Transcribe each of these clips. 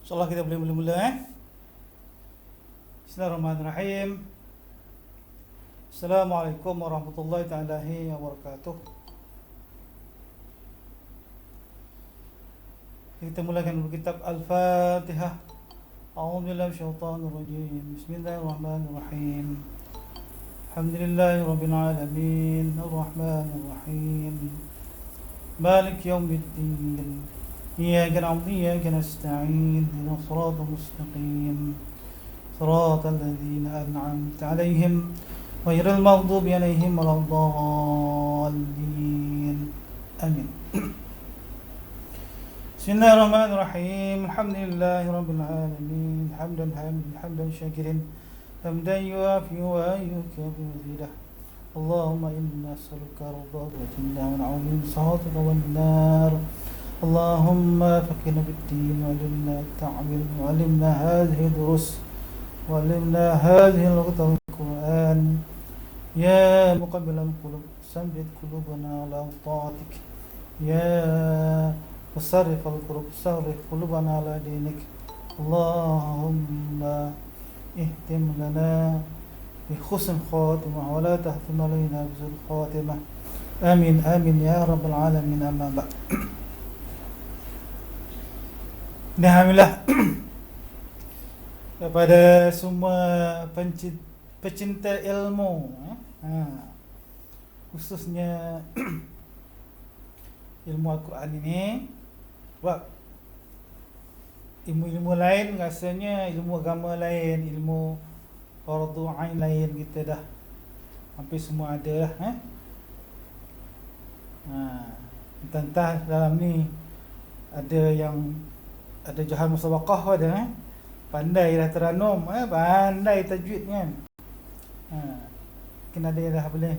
InsyaAllah kita boleh mula-mula Bismillahirrahmanirrahim. Assalamualaikum warahmatullahi ta'ala wabarakatuh. Kita mulakan dulu kitab Al-Fatihah. A'udzubillahi minasyaitonir rajim. Bismillahirrahmanirrahim. Alhamdulillahi rabbil alamin. Arrahmanir rahim. Malik yaumiddin. إياك نعبد وإياك نستعين اهدنا الصراط المستقيم صراط الذين أنعمت عليهم غير المغضوب عليهم ولا الضالين آمين. بسم الله الرحمن الرحيم. الحمد لله رب العالمين حمدا شاكرا حمدا يوافي ويكافئ مزيده. اللهم إنا نسألك رضاك والجنة ونعوذ من سخطك والنار. اللهم فقهنا بالدين وعلمنا التعويل وعلمنا هذه الدروس وعلمنا هذه اللغة القرآن. يا مقبل القلوب ثبت قلوبنا على طاعتك. يا مصرف القلوب صرف قلوبنا على دينك. اللهم اهتم لنا بحسن خاتمة ولا تهتم علينا بسوء الخاتمة. آمين آمين يا رب العالمين. أما بعد. Alhamdulillah kepada semua pecinta ilmu, khususnya ilmu Al-Quran ini. Sebab ilmu-ilmu lain rasanya ilmu agama lain, ilmu fardu ain lain, kita dah hampir semua ada lah. Entah dalam ni ada Jahan Musabaqah ada, pandai dah teranum, pandai tajwid kan. Mungkin ada yang dah boleh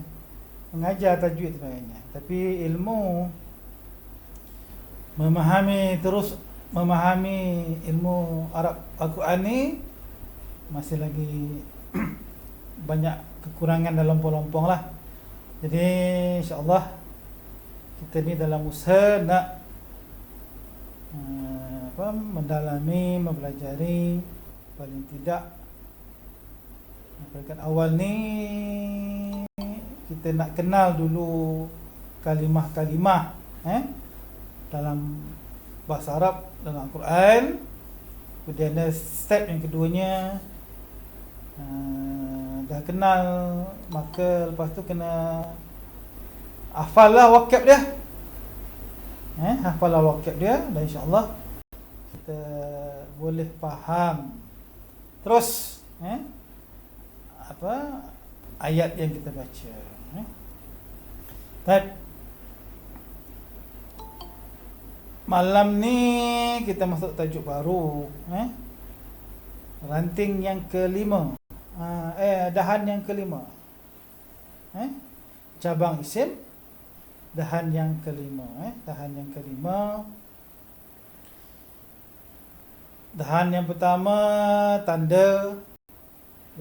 mengajar tajwid sebenarnya. Tapi ilmu memahami ilmu Arab Al-Quran ni masih lagi banyak kekurangan dan lompong-lompong lah. Jadi insyaAllah kita ni dalam usaha nak mendalami, mempelajari, paling tidak peringkat awal ni kita nak kenal dulu kalimah-kalimah dalam bahasa Arab dalam Al-Quran. Kemudian ada step yang keduanya, dah kenal, maka lepas tu kena hafal lah wakab dia. Hafal lah wakab dia, dan insyaAllah kita boleh faham terus ayat yang kita baca. Malam ni kita masuk tajuk baru, ranting yang kelima, dahan yang kelima, cabang isim, dahan yang kelima. Dahan yang kelima. Dahan yang pertama tanda,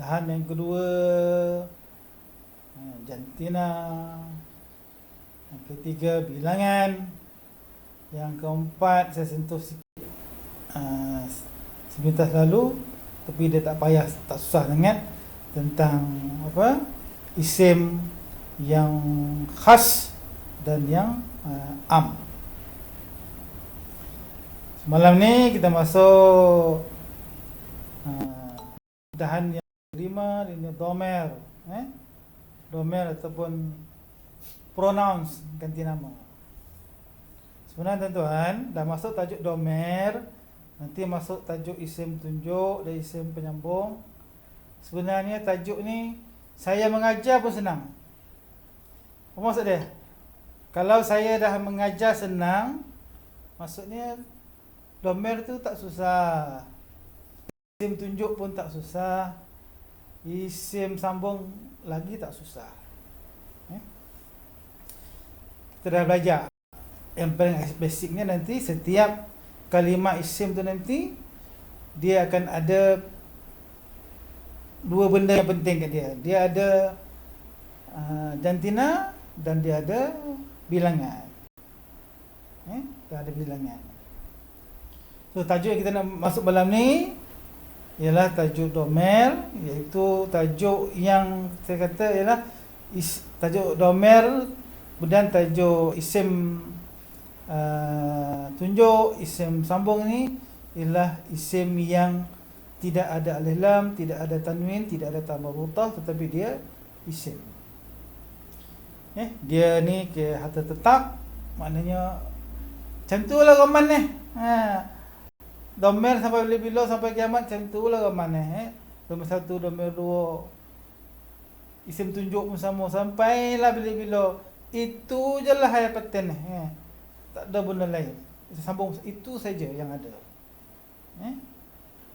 dahan yang kedua jantina, yang ketiga bilangan, yang keempat saya sentuh sikit sebentar lalu, tapi dia tak payah, tak susah sangat, tentang isim yang khas dan yang am. Malam ni kita masuk dahan yang kelima, ini domer, domer ataupun pronouns, ganti nama. Sebenarnya tuan-tuan, dah masuk tajuk domer, nanti masuk tajuk isim tunjuk dan isim penyambung. Sebenarnya tajuk ni saya mengajar pun senang. Apa maksud dia? Kalau saya dah mengajar senang, maksudnya domer tu tak susah, isim tunjuk pun tak susah, isim sambung lagi tak susah. Kita dah belajar. Yang paling basicnya nanti setiap kalimah isim tu nanti dia akan ada dua benda yang penting kat dia. Dia ada jantina dan dia ada bilangan. Dia ada bilangan. So tajuk yang kita nak masuk malam ni ialah tajuk domer, iaitu tajuk yang saya kata ialah tajuk domer, kemudian tajuk isim tunjuk, isim sambung ni ialah isim yang tidak ada alif lam, tidak ada tanwin, tidak ada tambah rutah, tetapi dia isim. Dia ni ke harta tetap, maknanya macam tu lah roman ni. Domer sampai bila-bila sampai kiamat, macam tu lah roman ni. Domer 1, domer 2, isim tunjuk pun sama, sampailah bila-bila. Itu je lah yang pattern ni. Tak ada benda lain. Sambung itu saja yang ada.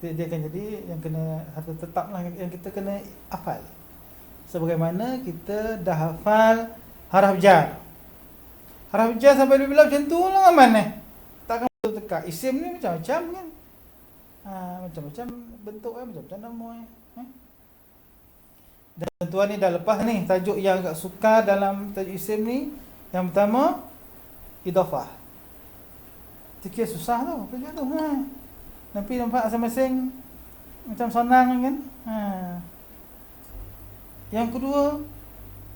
Dia akan jadi yang kena harta tetap lah, yang kita kena hafal. Sebagaimana kita dah hafal haraf jar. Haraf jar sampai bila-bila macam tu lah roman ni. Takkan betul tekak. Isim ni macam-macam kan. Macam-macam bentuk macam-macam nama Dan tuan ni dah lepas ni tajuk yang agak sukar dalam tajuk isim ni. Yang pertama, idhafah. Fikir susah tu kerja tu. Tapi nampak masing-masing macam senang kan. Yang kedua,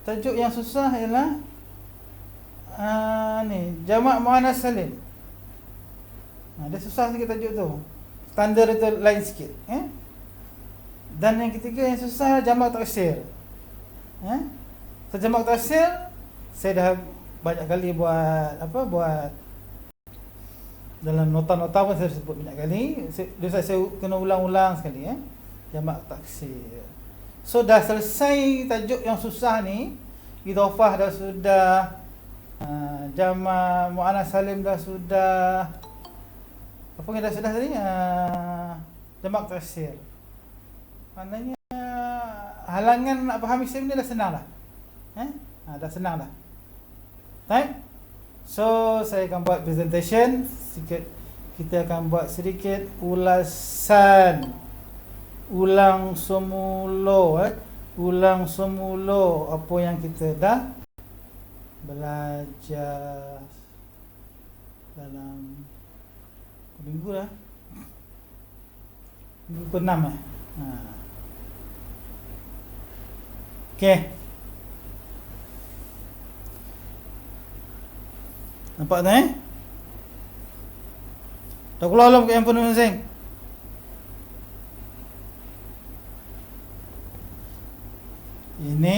tajuk yang susah ialah ni jamak muannas salim. Dia susah sikit tajuk tu. Standard itu lain sikit. Dan yang ketiga yang susah jamak taksir. So jamak taksir saya dah banyak kali buat dalam nota-nota pun saya sebut banyak kali. Saya kena ulang-ulang sekali jamak taksir. So dah selesai tajuk yang susah ni, idhafah dah sudah, jamak muannas salim dah sudah. Apa yang dah sudah tadi? Jamak taksir. Maknanya halangan nak faham isim ni dah senang dah. Dah senang dah. Right? So saya akan buat presentation sikit. Kita akan buat sedikit ulasan. Ulang semula apa yang kita dah belajar dalam minggu dah. Minggu ke-6 Okey. Nampak tak Dah keluar belum ke handphone masing-masing? Ini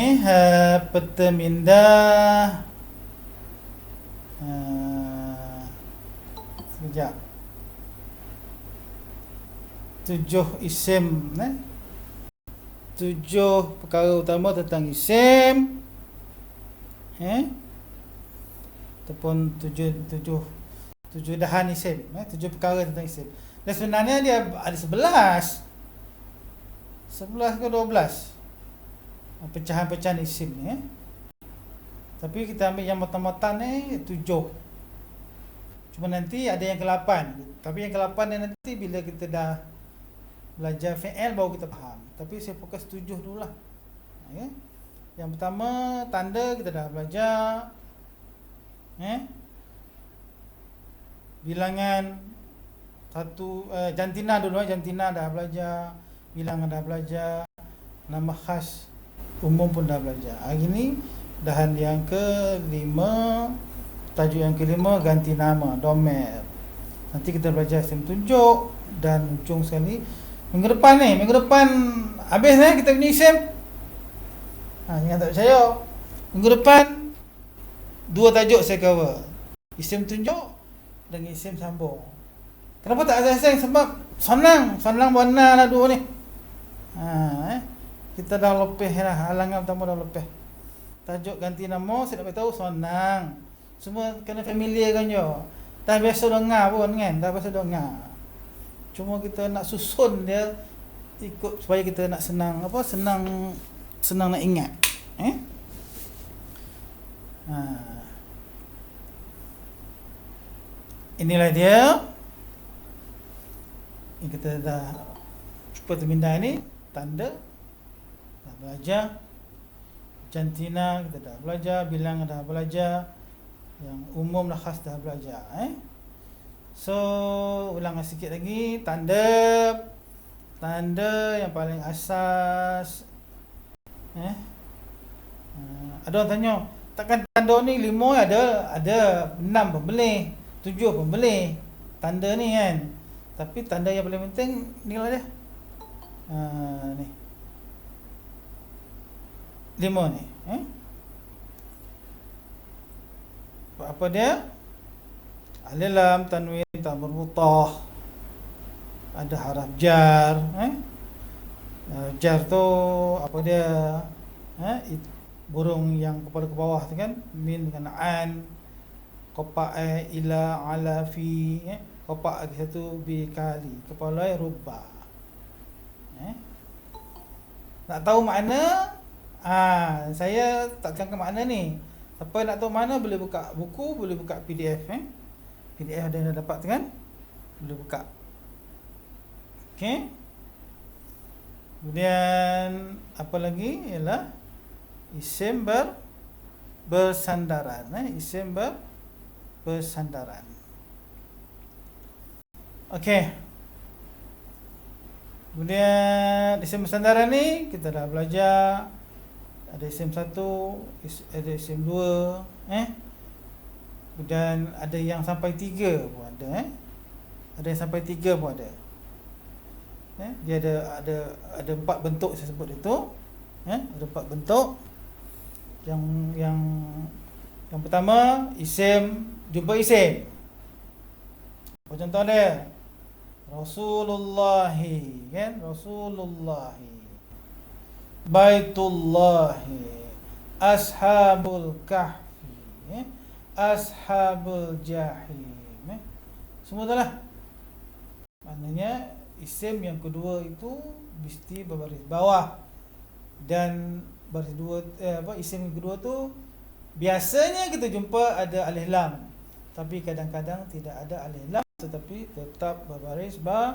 peta minda. Sekejap. 7 isim 7 perkara utama tentang isim. Ataupun 7 dahan isim, 7 perkara tentang isim. Dan sebenarnya dia ada 11 ke 12 pecahan-pecahan isim ni. Tapi kita ambil yang matan-matan ni 7. Cuma nanti ada yang ke-8. Tapi yang ke-8 ni nanti bila kita dah belajar fi'il baru kita faham. Tapi saya fokus 7 dulu lah. Yang pertama, tanda kita dah belajar. Bilangan satu, jantina dulu. Jantina dah belajar. Bilangan dah belajar. Nama khas umum pun dah belajar. Hari ni dahan yang ke-5, tajuk yang ke-5, ganti nama, domer. Nanti kita belajar isim tunjuk. Dan ujung sekali minggu depan habis kita punya isim. Jangan tak percaya. Minggu depan 2 tajuk saya cover, isim tunjuk dan isim sambung. Kenapa tak asing? Sebab senang warna lah 2 ni. Kita dah lepih lah, halangan pertama dah lepih. Tajuk ganti nama saya nak beritahu senang. Semua kena familiar kan je. Dah biasa dengar pun kan, dah biasa dengar. Cuma kita nak susun dia ikut supaya kita nak senang nak ingat. Inilah dia. Ini kita dah cuba terminda ni, tanda dah belajar, jantina kita dah belajar, bilangan dah belajar, yang umum dan khas dah belajar. So ulangan sikit lagi. Tanda yang paling asas. Ada orang tanya, takkan tanda ni 5 ada 6 pun boleh, 7 pun boleh. Tanda ni kan. Tapi tanda yang paling penting ni lah dia. Ni 5 ni. Apa dia? Alif lam tanwin ta marbutah. Ada haraf jar, jar tu apa dia? Burung yang kepala ke bawah tu kan, min dengan an, qafa ila ala fi, qafa satu bi kali, kepala rubba. Nak tahu makna? Saya tak cakap makna ni. Siapa nak tahu mana boleh buka buku, boleh buka PDF. PDF ada yang dah dapat tu kan? Boleh buka. Okey. Kemudian apa lagi? Ialah isim bersandaran. Isim bersandaran. Okey. Kemudian isim bersandaran ni kita dah belajar. Ada isim 1, ada isim 2, kemudian ada yang sampai 3 pun ada, Ada yang sampai 3 pun ada. Dia ada 4 bentuk saya sebut itu. Ada 4 bentuk. Yang pertama, isim jumpa isim. Contoh dia Rasulullahi, kan? Rasulullahi, Baitullahi, Ashabul Kahfi, Ashabul Jahim. Semua dah lah. Maknanya isim yang kedua itu mesti berbaris bawah. Dan baris dua, isim yang kedua tu biasanya kita jumpa ada alif lam. Tapi kadang-kadang tidak ada alif lam, tetapi tetap berbaris bawah.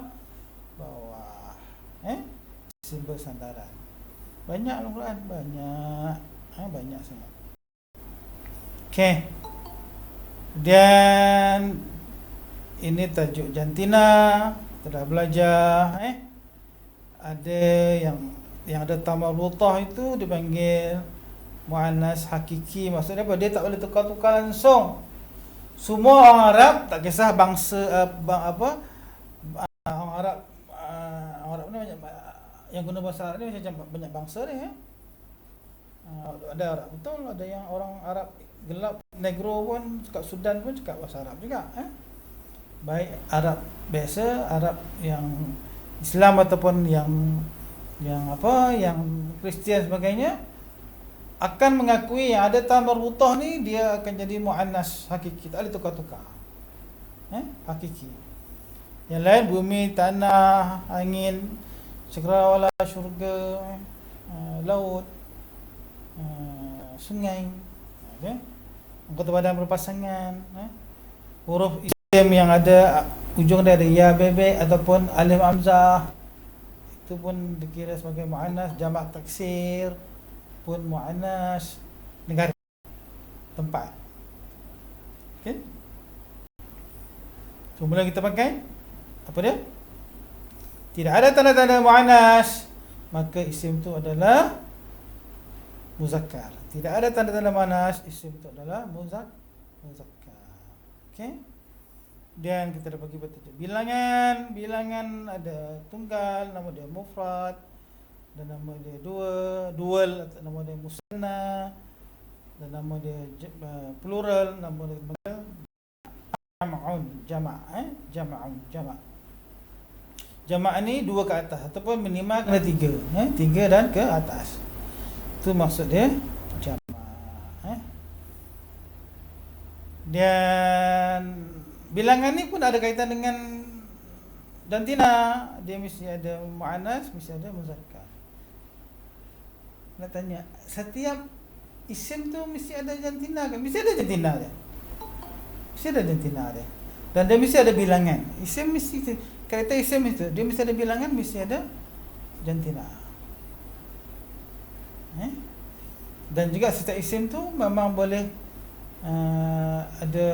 Isim bersandaran. Banyak Al-Quran, banyak sangat. Okey. Dan ini tajuk jantina, kita dah belajar. Ada yang ada tambah lutah itu dipanggil muannas hakiki. Maksudnya apa? Dia tak boleh tukar-tukar langsung. Semua orang Arab, tak kisah bangsa orang Arab ni banyak yang guna bahasa Arab ni macam banyak bangsa ni. Ada Arab betul, ada yang orang Arab gelap, negro pun, kat Sudan pun cakap bahasa Arab juga. Baik Arab biasa, Arab yang Islam ataupun yang Kristian sebagainya, akan mengakui yang ada ta marbutah ni dia akan jadi muannas hakiki, tak boleh tukar-tukar. Hakiki. Yang lain bumi, tanah, angin, cakrawala, syurga, laut, sungai, anggota badan berpasangan, huruf isim yang ada ujung dia ada ya, bebek ataupun alif hamzah, itu pun dikira sebagai muannas. Jamak taksir pun muannas. Negara, tempat. Okey. So mula kita pakai apa dia? Tidak ada tanda-tanda muannas, maka isim itu adalah muzakkar. Tidak ada tanda-tanda muannas, isim itu adalah muzakkar. Okey. Dan kita dah bagi petunjuk bilangan ada tunggal, nama dia mufrad, dan nama dia dual, nama dia musanna, dan nama dia plural, nama dia jama'un. Jamak ni 2 ke atas ataupun minimal kena 3, 3 dan ke atas. Itu maksud dia jamak. Dan bilangan ni pun ada kaitan dengan jantina. Dia mesti ada muannas, mesti ada muzakkar. Nak tanya, setiap isim tu mesti ada jantina kan? Mesti ada jantina dia. Mesti ada jantina dia. Dan dia mesti ada bilangan. Isim mesti, karakter isim itu, dia mesti ada bilangan, mesti ada jantina. Dan juga setiap isim tu memang boleh ada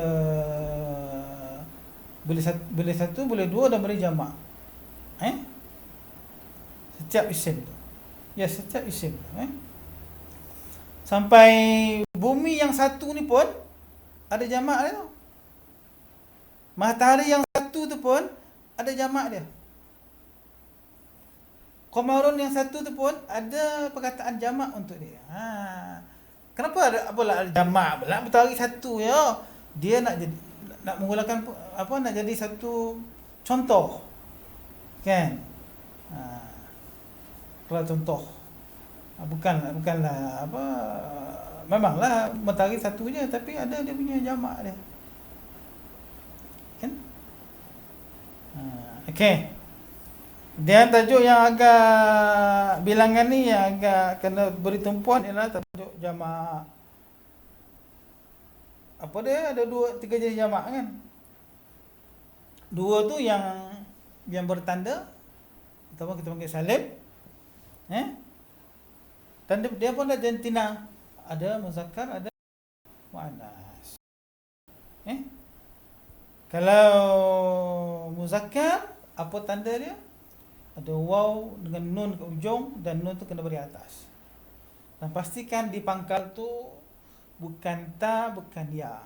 Boleh satu, boleh dua dan boleh jamak. Setiap isim tu. Ya, setiap isim tu. Sampai bumi yang satu ni pun ada jamak dia tu. Matahari yang satu tu pun ada jamak dia. Qamarun yang satu tu pun ada perkataan jamak untuk dia. Kenapa ada jamak pula? Matahari satu ya. Dia nak menggunakan nak jadi satu contoh. Kan? Kalau contoh. Bukanlah memanglah matahari satu je, tapi ada dia punya jamak dia. Kan? Okey. Dan tajuk yang agak bilangan ni yang agak kena beri tumpuan ialah tajuk jamak. Apa dia? Ada 3 jenis jamak kan? 2 tu yang bertanda ataupun kita panggil salim. Tanda dia pun ada jantina. Ada muzakkar, ada muannas. Kalau muzakkar, apa tanda dia? Ada waw dengan nun ke ujung dan nun tu kena beri atas. Dan pastikan di pangkal tu bukan ta, bukan ya.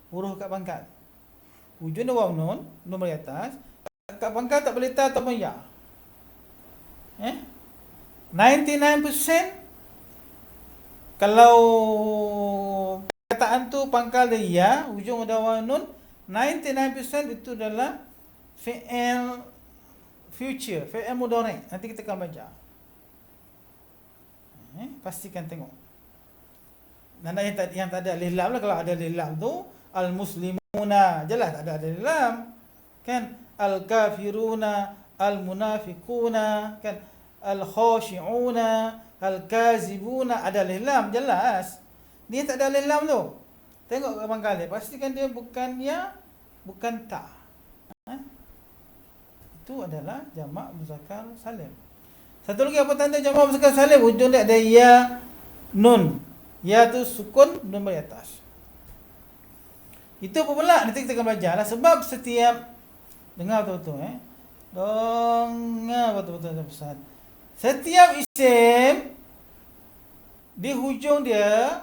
Huruf kat pangkal. Ujung dia waw nun beri atas. Kat pangkal tak boleh ta ataupun ya. 99% kalau perkataan tu pangkal dia ya, ujung ada waw nun, 99% itu adalah fi'il future, fi'il mudhari'. Nanti kita akan baca. Pastikan tengok. Dan yang tak ada alif lam lah. Kalau ada alif lam tu al-muslimuna, jelas ada alif lam. Kan? Al-kafiruna, al-munafiquna, kan? Al-khashi'una, al-kazibuna, ada alif lam, jelas. Dia tak ada alif lam tu. Tengok kat pangkal dia, pastikan dia bukan ya, bukan ta. Itu adalah jamak muzakkar salim. Satu lagi apa tanda jamak muzakkar salim? Ujung dia ada ya, nun. Ya tu sukun, nun beri atas. Itu apa pula? Nanti kita akan belajar lah. Sebab setiap, dengar betul-betul dengar betul-betul pesan. Setiap isim di hujung dia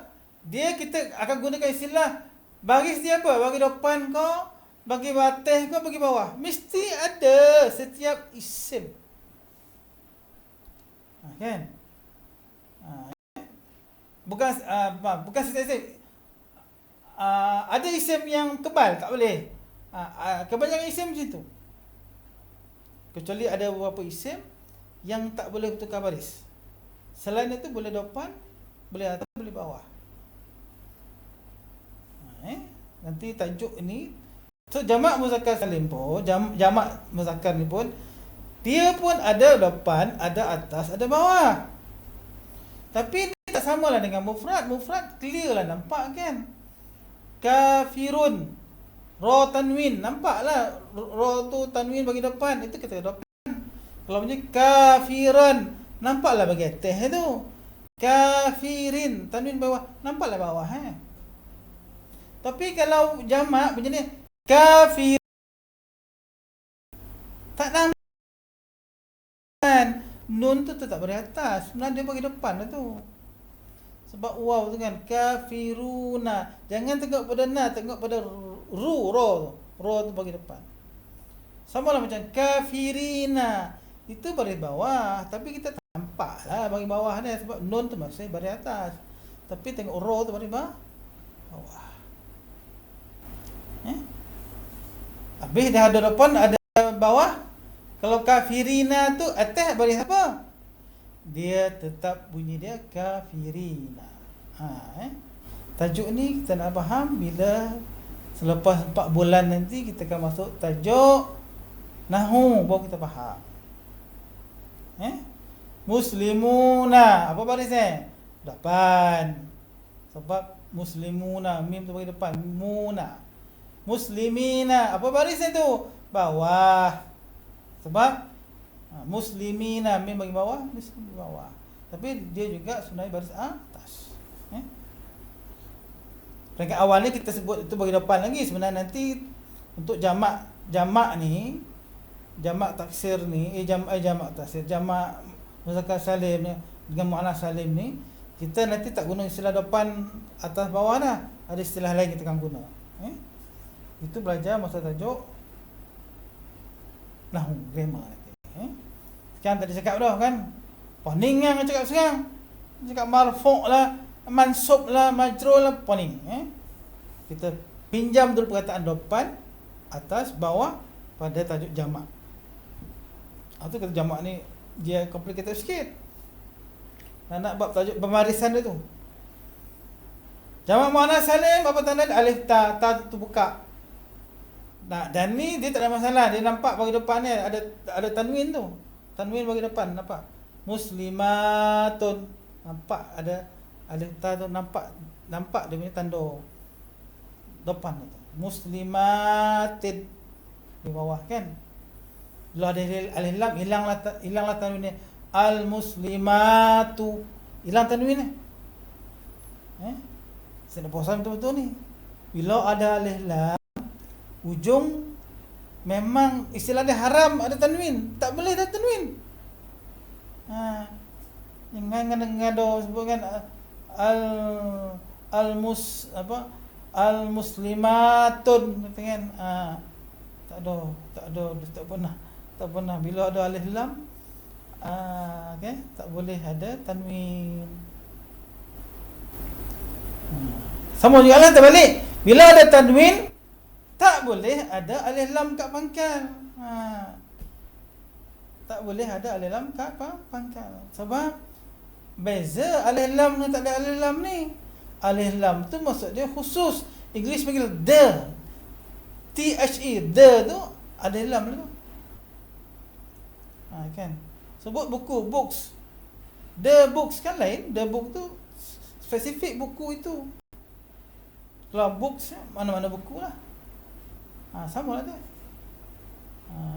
kita akan gunakan istilah baris dia apa? Bagi depan kau, bagi atas kau, bagi bawah. Mesti ada setiap isim. Kan? Bukan setiap isim. Ada isim yang kebal, tak boleh. Kebanyakan isim macam tu. Kecuali ada beberapa isim yang tak boleh bertukar baris. Selain itu boleh depan, boleh atas, boleh bawah. Nanti tajuk ini. So jamak muzakkar salim pun, jamak muzakkar ni pun dia pun ada depan, ada atas, ada bawah. Tapi dia tak samalah dengan mufrad. Mufrad clear lah, nampak kan? Kafirun, ra tanwin, nampaklah ra tu tanwin bagi depan, itu kita depan. Kalau macam kafiran, nampaklah bagi atas tu. Kafirin, tanwin bawah, nampaklah bawah. Tapi kalau jamak macam ni, kafir, tak nampak. Nun tu tetap beri atas, sebenarnya dia bagi depan lah tu. Sebab waw tu kan, kafiruna. Jangan tengok pada na, tengok pada ru, ra tu. Ra tu bagi depan. Sama lah macam kafirina. Itu bagi bawah, tapi kita tak nampak lah bagi bawah ni. Sebab nun tu masih bagi atas. Tapi tengok ra tu bagi bawah. Habis dah ada depan, ada bawah. Kalau kafirina tu atas bagi apa? Dia tetap bunyi dia kafirina. Tajuk ni kita nak faham bila selepas 4 bulan nanti kita akan masuk tajuk nahwu, baru kita faham. Muslimuna, apa barisnya? Depan. Sebab muslimuna, mim tu bagi depan, muna. Muslimina, apa barisnya tu? Bawah. Sebab muslimina, mim bagi bawah, muslim bagi bawah. Tapi dia juga sebenarnya baris atas. Peringkat awal ni kita sebut itu bagi depan lagi. Sebenarnya nanti Untuk jamak ni, jamak taksir ni, jamak taksir, jamak muzakkar salim ni dengan muannas salim ni, kita nanti tak guna istilah depan atas bawah dah. Ada istilah lain kita akan guna. Itu belajar masa tajuk nahwu, grammar nanti. Sekarang tadi cakap dah kan. Poning yang cakap sekarang. Cakap marfu' lah, mansub lah, majrur lah, poning. Kita pinjam dulu perkataan depan, atas, bawah pada tajuk jamak. Itu kata jamak ni dia complicated sikit. Nak buat tajuk pemarisan dia tu. Jamak muannas salim apa tanda alif ta tu buka. Nah, dan ni dia tak ada masalah. Dia nampak bagi depan ni ada tanwin tu. Tanwin bagi depan nampak. Muslimatun. Nampak ada alif ta tu, nampak dia punya tanda depan tu. Muslimatin di bawah kan. Bila ada alif lam hilanglah tanwin ni. Al muslimatu. Hilang tanwin ni. Saya nak puaskan betul-betul ni. Bila ada alif lam ujung memang istilah dia haram ada tanwin, tak boleh ada tanwin. Jangan sebutkan al muslimatun kan. Tak pernah bila ada alif lam okay, tak boleh ada tanwin. Sama juga lah terbalik. Bila ada tanwin tak boleh ada alif lam kat pangkal. Tak boleh ada alif lam kat pangkal. Sebab beza alif lam ni tak ada alif lam ni. Alif lam tu maksud dia khusus. English panggil the. THE, the tu alif lam tu. Kan. Sebut buku, books. The books kan lain. The book tu spesifik buku itu. Kalau books mana-mana buku lah. Sama lah tu.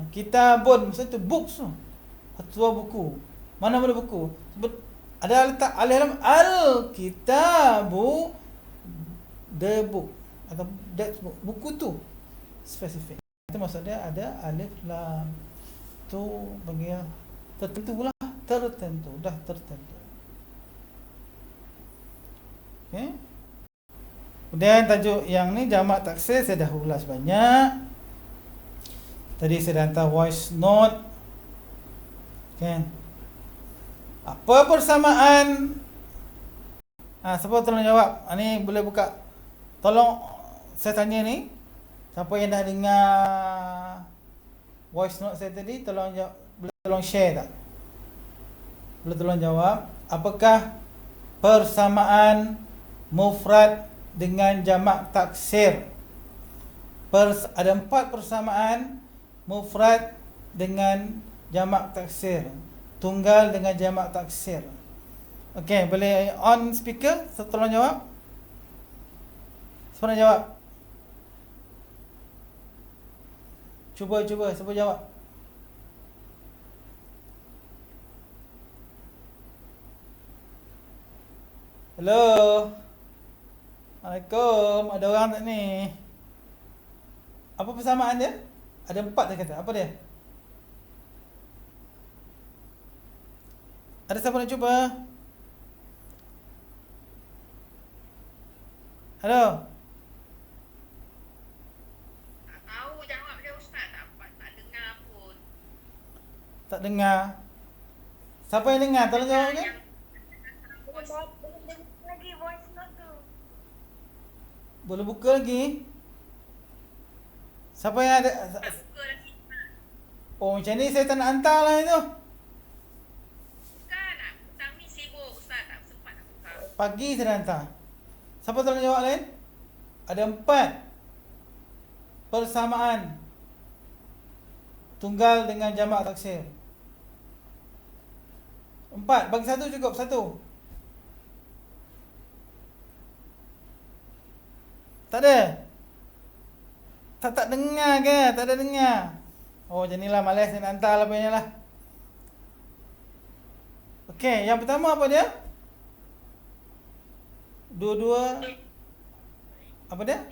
Kitabun maksud tu books tu. Satu buku. Mana-mana buku. Sebut ada letak alif lam al-kitabu, the book atau that book. Buku tu spesifik. Itu maksud dia ada alif lam. Tu panggil tertentu lah. Tertentu. Dah tertentu. Okay. Kemudian tajuk yang ni jamak taksir saya dah ulas banyak. Tadi saya dah hantar voice note. Kan? Apa persamaan? Siapa tolong jawab? Ni boleh buka. Tolong saya tanya ni. Siapa yang dah dengar voice note saya tadi, tolong jawab, boleh tolong share tak? Boleh tolong jawab. Apakah persamaan mufrad dengan jamak taksir? Ada 4 persamaan mufrad dengan jamak taksir, tunggal dengan jamak taksir. Okey, boleh on speaker? Tolong jawab. Siapa nak jawab? Cuba siapa jawab? Hello. Assalamualaikum. Ada orang tak ni? Apa persamaan dia? Ada 4 dia kata. Apa dia? Ada siapa nak cuba? Halo. Tak tahu jawab dia Ustaz. Tak dengar pun. Tak dengar. Siapa yang dengar? Tolong jawab ni. Lagi voice note tu. Boleh buka lagi? Siapa yang ada? Tak buka lagi. Oh, macam ni saya tak nak hantar lah itu. Bukan. Petang ni sibuk Ustaz. Tak sempat nak buka. Pagi saya dah hantar. Siapa tolong jawab lain? Ada 4 persamaan tunggal dengan jamak taksir. 4. Bagi 1 cukup. 1. Tak ada? Tak dengar ke? Tak ada dengar. Oh, macam ni lah. Malas saya nak hantar lah punya lah. Okey, yang pertama apa dia? Dua-dua. Apa dia?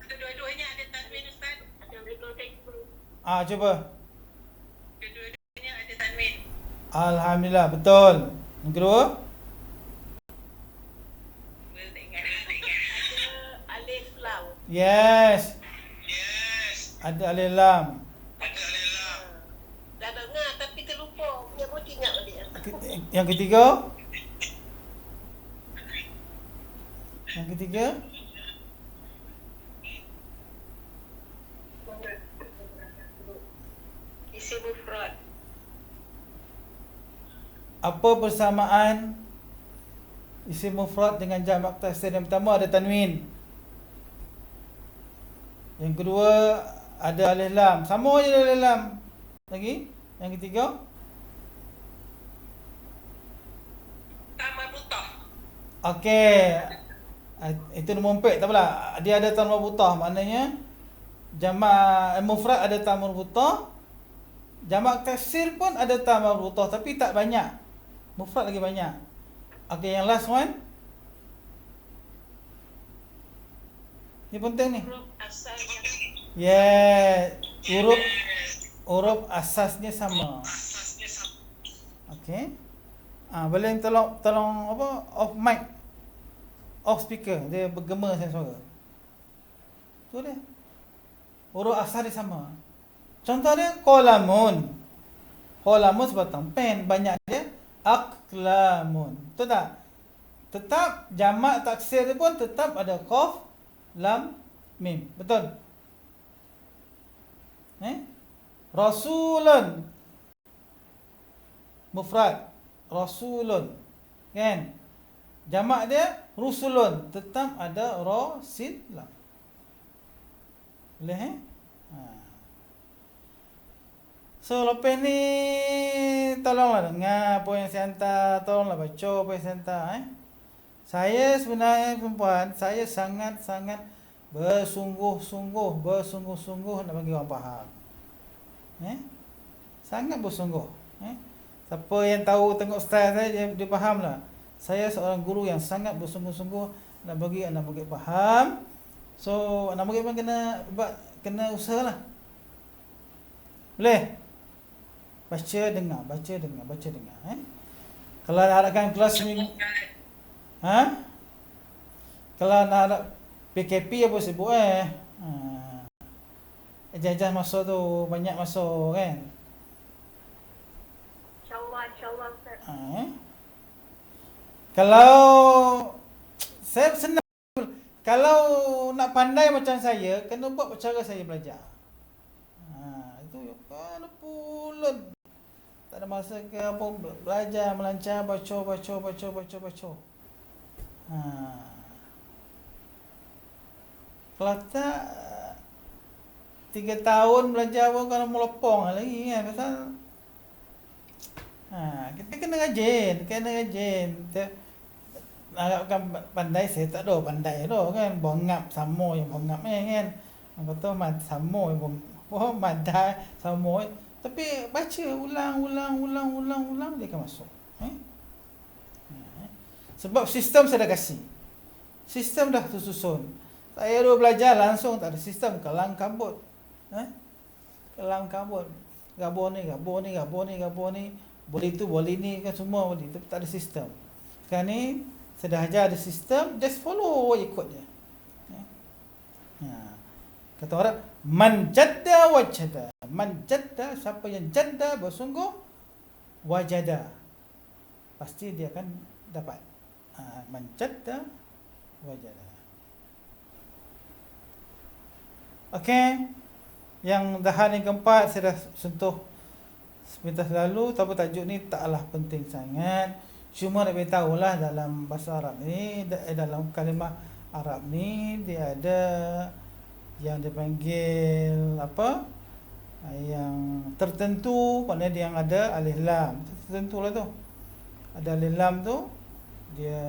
Dua-duanya ada Coba. Kedua-duanya ada tanwin. Alhamdulillah, betul. Yang kedua? Boleh tak ingat? Ada alif lam. Yes. Ada alif lam. Dah dengar tapi terlupa. Punya pun ingat balik. Yang ketiga? Yang ketiga? Isim mufrad. Apa persamaan isim mufrad dengan jamak taksir? Yang pertama ada tanwin. Yang kedua ada alif lam. Sama je alif lam. Lagi? Yang ketiga? Ta marbutah. Okey. Itu nombor 4, tak apalah. Dia ada ta marbutah, maknanya jamak mufrad ada ta marbutah. Jamak taksir pun ada ta marbutah tapi tak banyak. Mufrad lagi banyak. Okey, yang last one. Ni penting ni. Huruf asalnya. Yeah, huruf asasnya sama. Okey. Boleh tolong apa, off mic, off speaker, dia bergema saya suara. Tu dia. Huruf asal dia sama. Contoh dia qalamun. Qalamun sebatang pen, banyak dia aqlamun. Betul tak? Tetap jamak taksir dia pun tetap ada qaf, lam, mim. Betul? Rasulun mufrad, rasulun, kan? Jamak dia rusulun, tetap ada ra, sin, lam. Boleh So lepas ni tolonglah dengar apa yang saya hantar, tolonglah baca apa yang saya hantar. Saya sebenarnya perempuan, saya sangat-sangat bersungguh-sungguh nak bagi orang faham. Sangat bersungguh. Siapa yang tahu tengok style saya, dia fahamlah. Saya seorang guru yang sangat bersungguh-sungguh nak bagi anak murid faham. So anak murid pun kena usahalah. Boleh? Baca dengar. Kalau nak harapkan kelas ni, kalau nak harap PKP apa sibuk Ejah-ejah masa tu banyak masa kan. InsyaAllah Ustaz. Kalau saya senang, kalau nak pandai macam saya, kena buat cara saya belajar. Itu kena pulut. Tak ada masa ke apa, belajar melancar, baca. Kalau tak 3 tahun belajar pun kalau melepong lagi kan, pasal kita kena rajin. Harapkan pandai, saya tak ada pandai dah kan. Bongap sama yang bongap kan. Orang kata sama yang madai sama. Tapi baca ulang dia akan masuk. Sebab sistem saya dah kasih. Sistem dah tersusun. Saya dulu belajar langsung tak ada sistem, kelang kabut. Kelang kabut. Gabur ni. Boleh tu, boleh ni kan, semua boleh. Tapi tak ada sistem. Sekarang ni saya dah ajar ada sistem, just follow, ikut je. Kata orang man jadda wajada. Man jadda, siapa yang jadda bersungguh, wajada, pasti dia akan dapat. Man jadda wajada. Okey. Yang dahan yang keempat saya dah sentuh sebentar lalu, tapi tajuk ni taklah penting sangat. Cuma nak beritahu lah, dalam bahasa Arab ni, dalam kalimah Arab ni, dia ada yang dipanggil apa, yang tertentu, maknanya dia yang ada alif lam. Tertentu lah tu. Ada alif lam tu, dia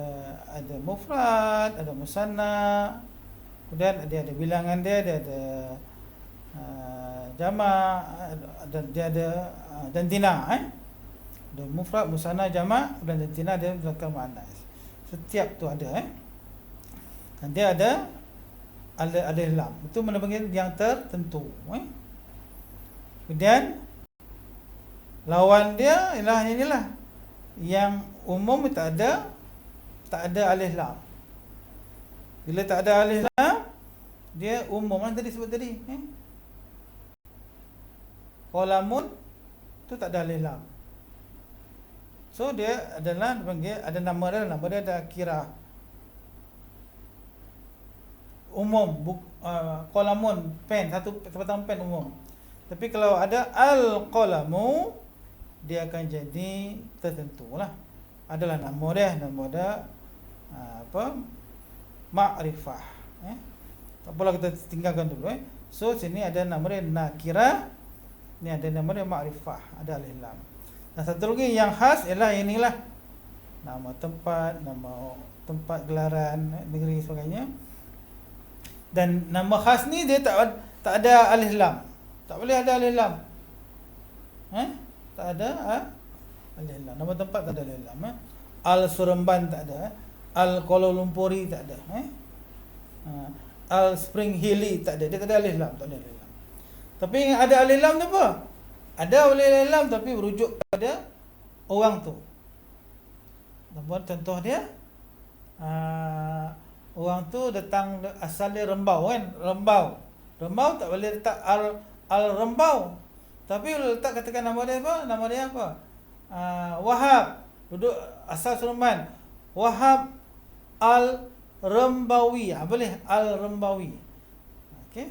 ada mufrad, ada musanna, kemudian dia ada bilangan dia ada jamak, dan dia ada jantina. Ada mufrad, musanna, jamak, dan jantina, dia muzakkar muannas. Setiap tu ada dan dia ada alif lam. Itu mana panggil yang tertentu. Kemudian lawan dia ialah inilah yang umum tak ada alif lam. Bila tak ada alif lam, dia umum kan tadi sebut tadi. Qalamun tu tak ada alif lam. So dia adalah dipanggil, ada nama dia ada kira umum. Qalamun pen, satu batang pen umum. Tapi kalau ada al-qalamu, dia akan jadi tertentu lah. Adalah nama dia ma'rifah. Tak apalah, kita tinggalkan dulu. So sini ada nama dia nakirah, ni ada nama dia ma'rifah, ada alif lam. Dan satu lagi yang khas ialah inilah nama tempat gelaran negeri sebagainya. Dan nama khas ni dia tak ada alif lam. Tak boleh ada alif lam. Tak ada alif lam. Nama tempat tak ada alif lam. Al-Seremban tak ada. Al-Kuala Lumpuri tak ada. Al-Spring Hilly tak ada. Dia tak ada alif lam, tak ada alif lam. Tapi yang ada alif lam tu apa? Ada alif lam tapi merujuk kepada orang tu. Contoh dia, orang tu datang asal dia Rembau kan? Rembau tak boleh letak al-Rembau. Tapi boleh letak, katakan nama dia apa? Nama dia apa? Wahab. Duduk asal Seremban. Wahab al-Rembawi. Boleh al-Rembawi. Okey.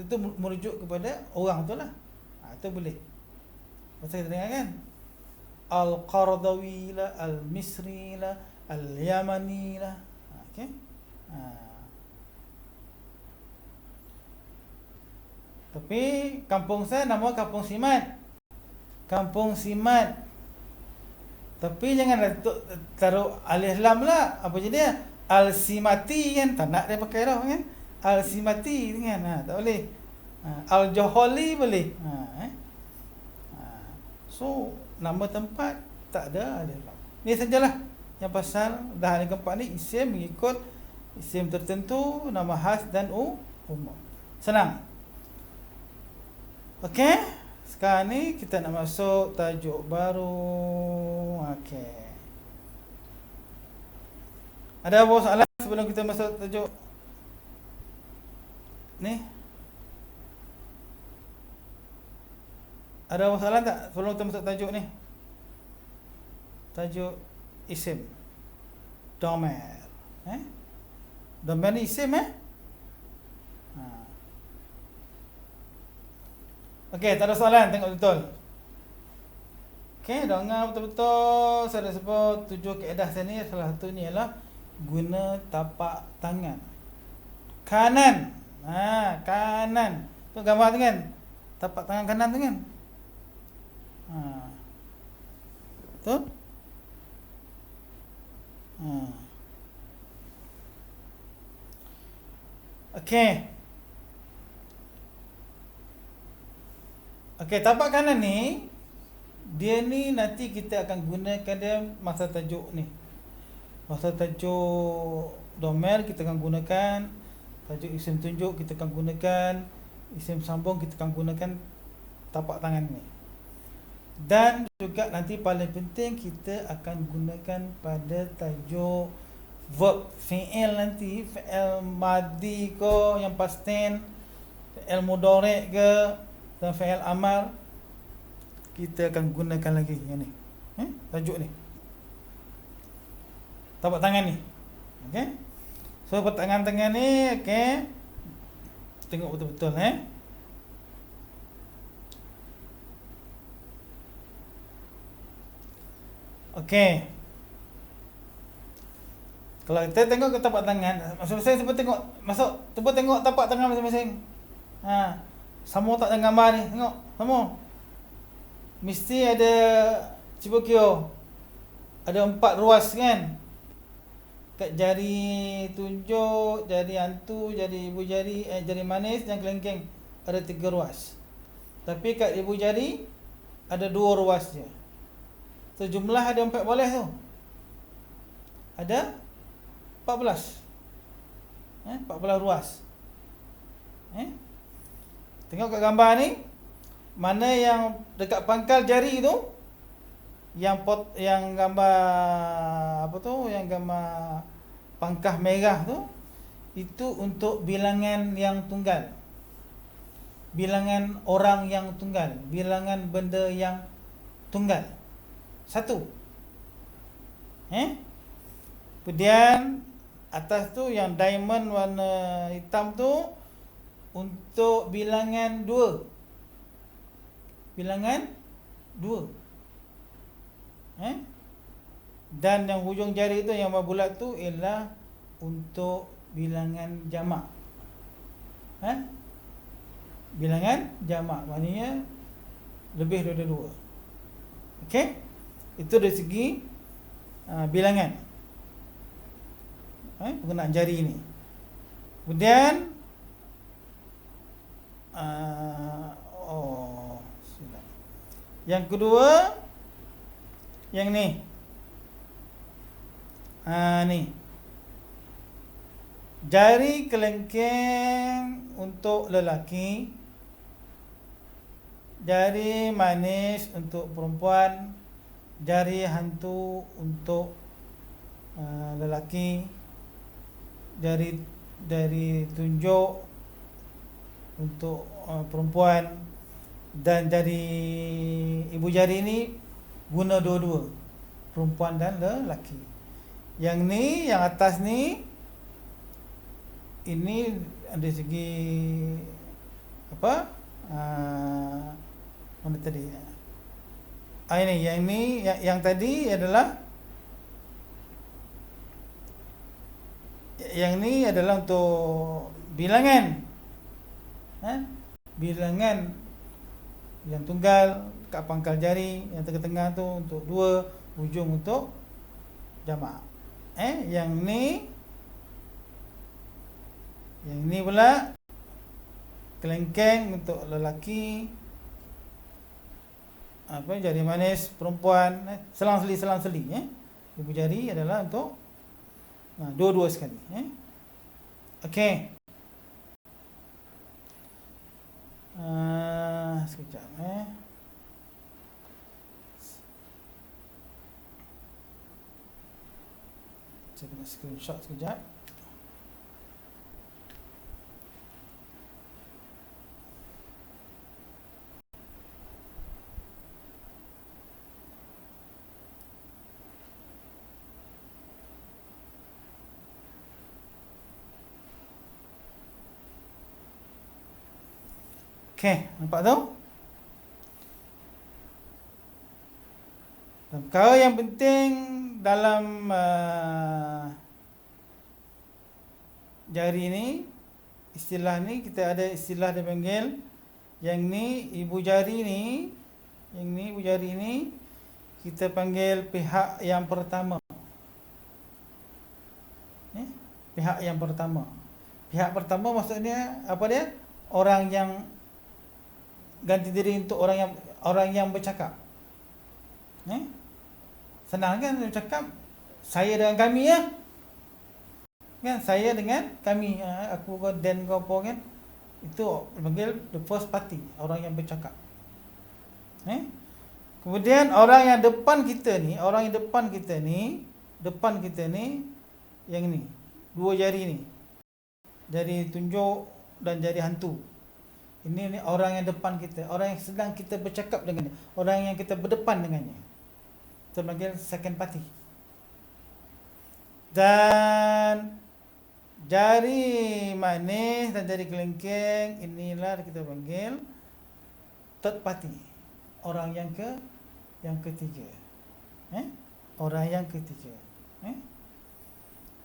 Itu merujuk kepada orang tu lah. Itu boleh. Pasal kita dengar kan? Al-Qardawi lah, Al-Misri lah, Al-Yamani lah. Okey. Tapi kampung saya nama Kampung Simat. Kampung Simat. Tapi jangan taruh alif lam lah. Apa jadi? Al-Simati kan? Tak nak dia pakai dah kan? Al-Simati kan? Tak boleh. Al-Joholi boleh. So nama tempat tak ada alif lam. Ni sajalah yang pasal dah yang keempat ni, isim mengikut isim tertentu, nama khas dan umum. Senang. Okey. Sekarang ni kita nak masuk tajuk baru. Okey. Ada apa soalan sebelum kita masuk tajuk ni? Ada soalan tak sebelum kita masuk tajuk ni? Tajuk isim. Domer. Domer ni isim Okey, tak ada soalan, tengok betul. Okey, dengar betul-betul. Saya dah sebut 7 kaedah saya ni. Salah satu ni ialah guna tapak tangan kanan. Kanan. Tu gambar tu kan? Tapak tangan kanan tu kan? Betul? Okey. Okey, tapak kanan ni, dia ni nanti kita akan gunakan dia masa tajuk ni. Masa tajuk domer kita akan gunakan, tajuk isim tunjuk kita akan gunakan, isim sambung kita akan gunakan tapak tangan ni. Dan juga nanti paling penting kita akan gunakan pada tajuk verb fi'il nanti, fi'il madi ke, yang past tense, fi'il mudhari' ke, dan fi'il amal, kita akan gunakan lagi yang ni. Tajuk ni. Tapak tangan ni. Okey. So tangan-tangan ni, okey. Tengok betul-betul Okey. Kalau kita tengok ke tapak tangan, maksud saya cuba tengok, cuba tengok tapak tangan masing-masing. Sama tak dengan gambar ni, tengok, sama. Mesti ada, cuba kira, ada 4 ruas kan? Kat jari tunjuk, jari hantu, jari ibu jari, jari manis dan kelengkeng, ada 3 ruas. Tapi kat ibu jari ada 2 ruas je. So jumlah ada 14 tu. Ada 14. 14 ruas. Tengok kat gambar ni, Mana yang dekat pangkal jari tu, yang gambar apa tu, yang gambar pangkah merah tu, itu untuk bilangan yang tunggal. Bilangan orang yang tunggal, bilangan benda yang tunggal. Satu. Kemudian atas tu yang diamond warna hitam tu untuk bilangan 2. Bilangan 2. Dan yang hujung jari tu yang berbulat tu ialah untuk bilangan jamak. Bilangan jamak, maknanya lebih daripada 2. Okey? Itu dari segi bilangan. Penggunaan jari ini. Kemudian silap. Yang kedua, yang ni. Ni. Jari kelengkeng untuk lelaki, jari manis untuk perempuan, jari hantu untuk lelaki, jari tunjuk untuk perempuan, dan jari ibu jari ni guna dua-dua, perempuan dan lelaki. Yang ni, yang atas ni, ini dari segi apa? Mana tadi? Ini, yang ni, yang tadi adalah, yang ni adalah untuk bilangan. Bilangan yang tunggal kat pangkal jari, yang tengah-tengah tu untuk 2, hujung untuk jamak. Yang ni pula kelengkeng untuk lelaki, jari manis perempuan, selang-seli. Ibu jari adalah untuk dua-dua sekali. Okey. Sekejap. Saya kena screenshot sekejap. Okey, nampak tu? Dan perkara yang penting dalam jari ni, istilah ni, kita ada istilah dia panggil, yang ni ibu jari ni, yang ni ibu jari ni kita panggil pihak yang pertama. Pihak yang pertama. Pihak pertama maksudnya apa dia? Orang yang ganti diri untuk orang yang bercakap. Senang kan bercakap? Saya dengan kami ya. Kan, saya dengan kami, aku kau dan kau apa kan. Itu panggil the first party, orang yang bercakap. Kemudian orang yang depan kita ni, depan kita ni yang ni, 2 jari ni. Jari tunjuk dan jari hantu. Ini orang yang depan kita, orang yang sedang kita bercakap dengannya, orang yang kita berdepan dengannya. Kita panggil second party. Dan jari manis dan jari kelengkeng, inilah kita panggil third party, orang yang ketiga. Orang yang ketiga.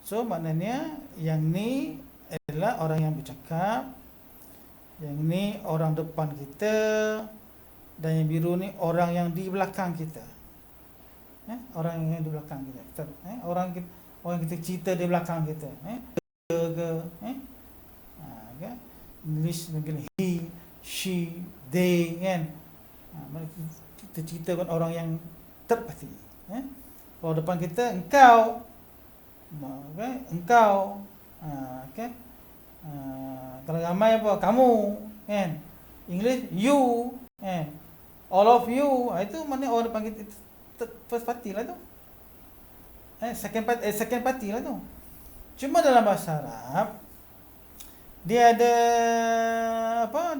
So maknanya yang ni adalah orang yang bercakap, yang ni orang depan kita, dan yang biru ni orang yang di belakang kita. Orang yang di belakang kita. Orang kita cerita di belakang kita. English panggil he, she, they kan. Kita ceritakan orang yang third party. Kalau depan kita engkau, engkau, kalau ramai apa, kamu kan. English you, All of you, itu mana orang panggil first party lah tu. Second party lah tu. Cuma dalam bahasa Arab dia ada apa?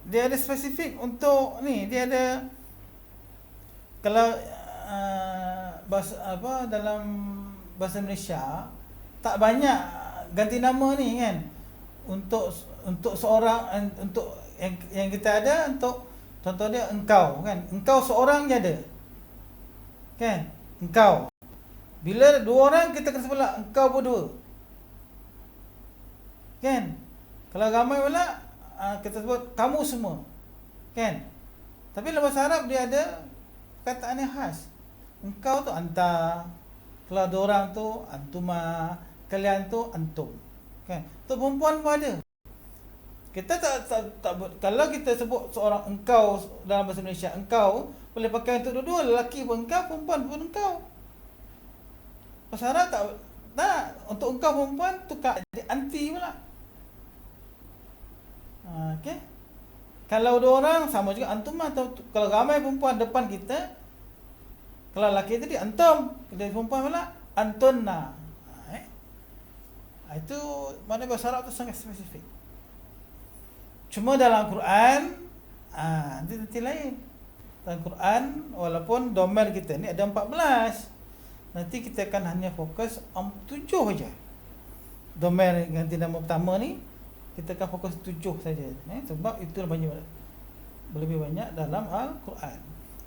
Dia ada spesifik untuk ni, dia ada kalau bahasa apa dalam bahasa Malaysia tak banyak ganti nama ni kan. Untuk seorang, untuk yang kita ada, untuk contoh dia engkau kan. Engkau seorang je ada. Kan? Engkau. Bila dua orang kita kena sebut lah engkau berdua. Kan? Kalau ramai pula kita sebut kamu semua. Kan? Tapi dalam bahasa Arab dia ada perkataan yang khas. Engkau tu anta. Kalau dua orang tu antuma. Kalian tu antum. Kan? Untuk perempuan pun ada. Kita tak kalau kita sebut seorang engkau dalam bahasa Malaysia, engkau boleh pakai untuk dua-dua, lelaki pun engkau, perempuan pun engkau. Bahasa Arab tak untuk engkau perempuan tukar jadi anti pula. Okey. Kalau dua orang sama juga antum, atau kalau ramai perempuan depan kita, kalau lelaki tadi antum, kalau perempuan pula antunna. Itu mana bahasa Arab tu sangat spesifik. Cuma dalam Quran nanti lain. Dalam Quran walaupun domain kita ni ada 14, nanti kita akan hanya fokus 7 saja. Domain ganti nama pertama ni kita akan fokus 7 saja, sebab itu lebih banyak dalam Al-Quran.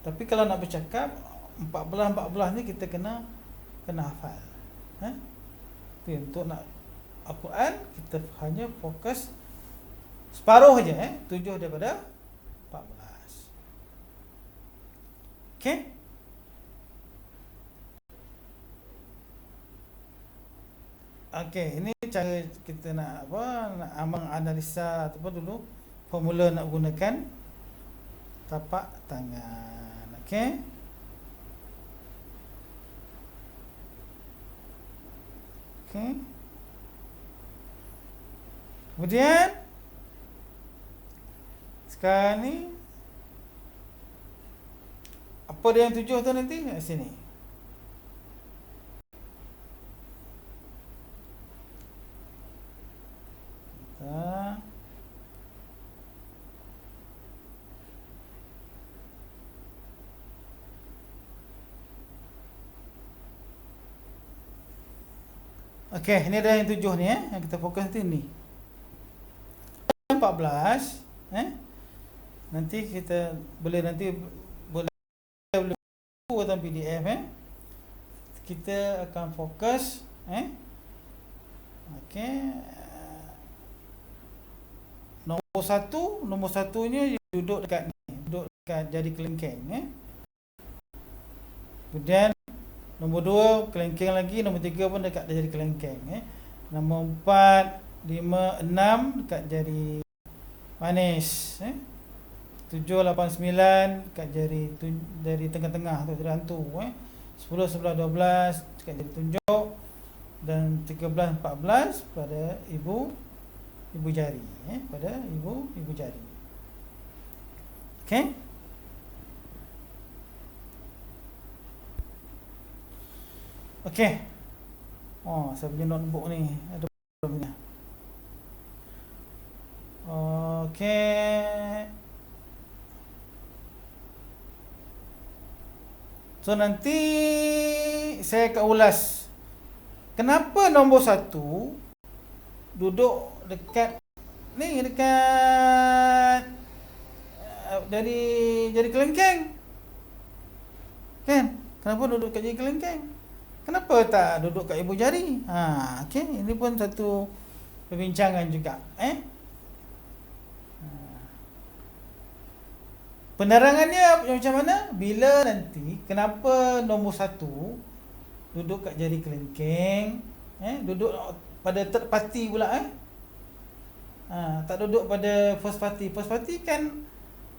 Tapi kalau nak bercakap 14 ni kita kena hafal. Tapi untuk nak Al-Quran kita hanya fokus separuh saja, 7 daripada 14. Okey? Okey, ini cara kita nak menganalisa ataupun dulu formula nak gunakan tapak tangan. Okey? Okey. Kemudian sekarang ni apa dia yang 7 tu nanti kat sini. Okey, ini ada yang 7 ni yang kita fokus nanti ni. 14 nanti kita boleh buat PDF kita akan fokus okey, nombor satunya duduk dekat jari kelingking kemudian nombor 2 kelingking lagi, nombor 3 pun dekat jari kelingking nombor 4 5 6 dekat jari manis 7 8 9 dekat jari tengah-tengah tu, jari hantu 10 11 12 dekat jari tunjuk, dan 13 14 pada ibu jari pada ibu jari. Okey, okey. Saya punya notebook ni ada problemnya. Okey. So nanti saya akan ulas kenapa nombor 1 duduk dekat ni, dekat jari kelingking. Kan? Kenapa duduk kat jari kelingking? Kenapa tak duduk kat ibu jari? Okey, ini pun satu perbincangan juga. Penerangannya macam mana? Bila nanti kenapa nombor 1 duduk kat jari kelingking, duduk pada third party pula tak duduk pada first party. First party kan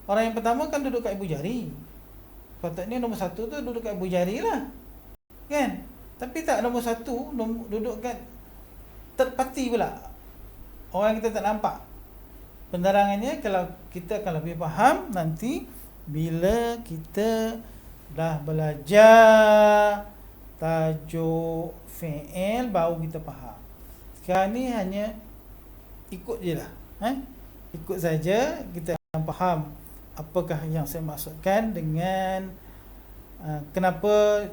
orang yang pertama kan duduk kat ibu jari. Patutnya nombor 1 tu duduk kat ibu jari lah. Kan? Tapi tak, nombor 1 duduk kat third party pula. orang kita tak nampak. Penerangannya kalau kita akan lebih faham nanti bila kita dah belajar tajuk fi'il baru kita faham. Sekarang ni hanya ikut je lah. Ikut saja kita akan faham apakah yang saya maksudkan dengan kenapa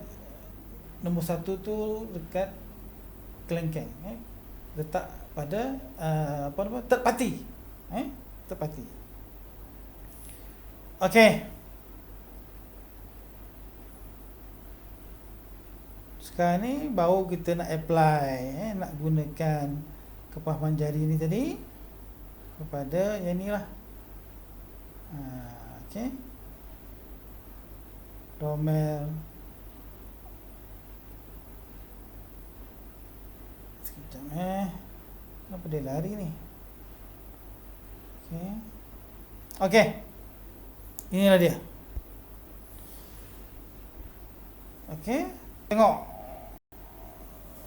nombor 1 tu dekat kelengkeng, letak pada terpati, terpati. Okey. Sekarang ni baru kita nak apply, nak gunakan kepahaman jari ni tadi kepada yang ni lah. Okey. Romel. Sekejap kenapa dia lari ni? Okey. Okey. Inilah dia. Okey. Tengok.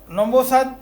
Nombor 1